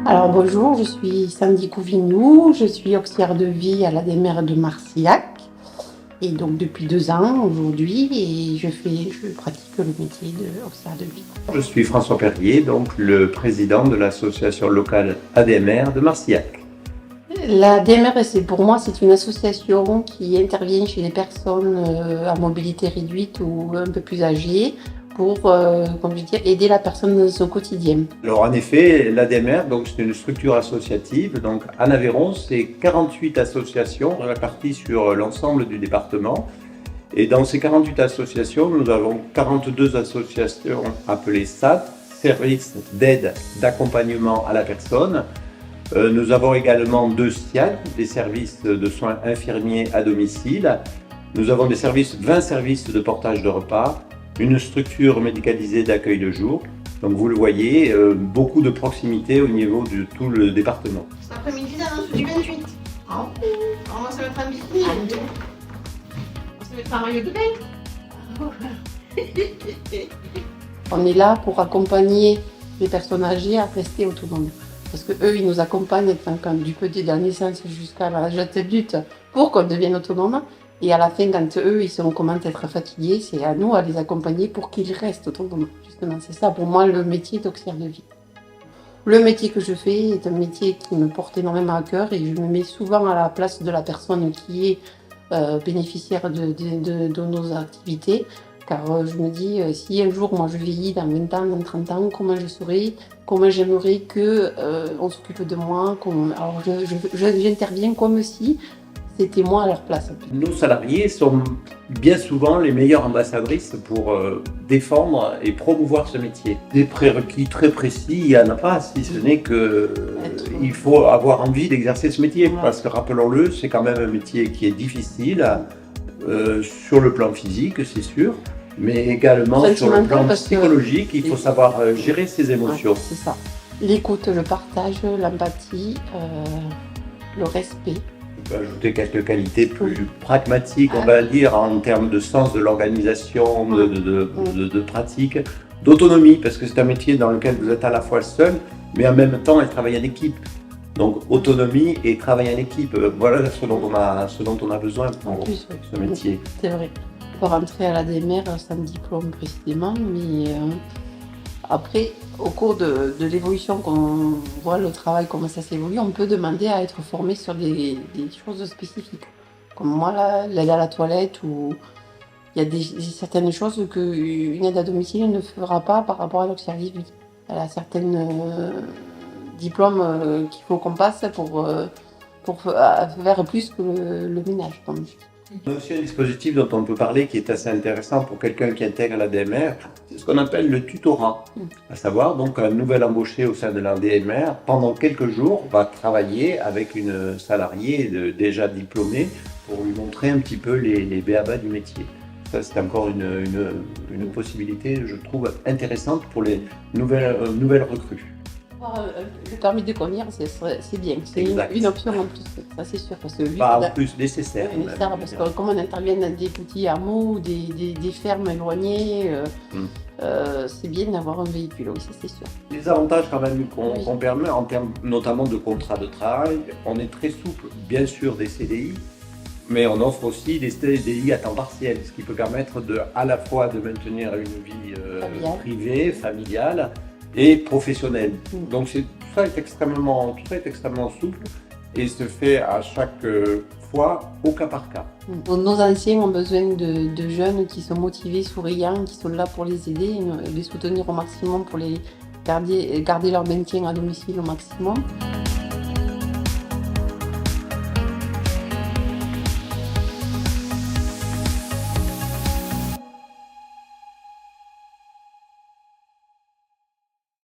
Alors bonjour, je suis Sandy Couvignou, je suis auxiliaire de vie à l'ADMR de Marcillac et donc depuis 2 ans aujourd'hui et je pratique le métier d'auxiliaire de vie. Je suis François Perrier, donc le président de l'association locale ADMR de Marcillac. L'ADMR, pour moi, c'est une association qui intervient chez les personnes à mobilité réduite ou un peu plus âgées pour aider la personne dans son quotidien. Alors en effet, l'ADMR, c'est une structure associative. Donc en Aveyron, c'est 48 associations réparties sur l'ensemble du département. Et dans ces 48 associations, nous avons 42 associations appelées SAD, Services d'aide d'accompagnement à la personne. Nous avons également 2 SIAD, des services de soins infirmiers à domicile. Nous avons 20 services de portage de repas, une structure médicalisée d'accueil de jour. Donc vous le voyez, beaucoup de proximité au niveau de tout le département. Cet après-midi, l'annonce du 28. On va se mettre un bikini. On va se mettre un maillot de bain. On est là pour accompagner les personnes âgées à rester autonomes. Parce qu'eux, ils nous accompagnent du petit de la naissance jusqu'à l'âge adulte pour qu'on devienne autonome. Et à la fin, quand eux, ils commencent à être fatigués, c'est à nous à les accompagner pour qu'ils restent autonomes. Justement, c'est ça pour moi le métier d'auxiliaire de vie. Le métier que je fais est un métier qui me porte énormément à cœur et je me mets souvent à la place de la personne qui est bénéficiaire de nos activités. Car je me dis, si un jour moi je vieillis dans 20 ans, dans 30 ans, comment je serai, comment j'aimerais qu'on s'occupe de moi. Alors j'interviens comme si c'était moi à leur place. Nos salariés sont bien souvent les meilleures ambassadrices pour défendre et promouvoir ce métier. Des prérequis très précis, il n'y en a pas, si ce n'est qu'il faut avoir envie d'exercer ce métier. Parce que rappelons-le, c'est quand même un métier qui est difficile. Sur le plan physique, c'est sûr, mais également sur le plan psychologique, il faut savoir gérer ses émotions. Ouais, c'est ça. L'écoute, le partage, l'empathie, le respect. On peut ajouter quelques qualités plus pragmatiques, on va dire, en termes de sens de l'organisation, de pratique, d'autonomie, parce que c'est un métier dans lequel vous êtes à la fois seul, mais en même temps, elle travaille en équipe. Donc autonomie et travail en équipe, voilà ce dont on a besoin pour ce métier. C'est vrai. Pour rentrer à l'ADMR sans diplôme précisément, mais après, au cours de l'évolution qu'on voit le travail, comment ça s'évolue, on peut demander à être formé sur des choses spécifiques. Comme moi, l'aide à la toilette, ou il y a certaines choses qu'une aide à domicile ne fera pas par rapport à l'auxiliaire de vie. Elle a certaines diplômes qu'il faut qu'on passe pour faire plus que le ménage. On a aussi un dispositif dont on peut parler qui est assez intéressant pour quelqu'un qui intègre l'ADMR, c'est ce qu'on appelle le tutorat. À savoir, donc, un nouvel embauché au sein de l'ADMR, pendant quelques jours, va travailler avec une salariée déjà diplômée pour lui montrer un petit peu les b.a.-ba du métier. Ça, c'est encore une possibilité, je trouve, intéressante pour les nouvelles recrues. Le permis de conduire, c'est bien, c'est une option en plus, ça c'est sûr. Parce que pas en plus nécessaire. Parce que comme on intervient dans des petits hameaux, des fermes éloignées, c'est bien d'avoir un véhicule, oui, ça c'est sûr. Les avantages quand même qu'on permet en termes notamment de contrat de travail, on est très souple, bien sûr des CDI, mais on offre aussi des CDI à temps partiel, ce qui peut permettre à la fois de maintenir une vie privée, familiale, et professionnel. Donc tout ça est extrêmement souple et se fait à chaque fois au cas par cas. Nos anciens ont besoin de jeunes qui sont motivés, souriants, qui sont là pour les aider, les soutenir au maximum pour les garder leur maintien à domicile au maximum.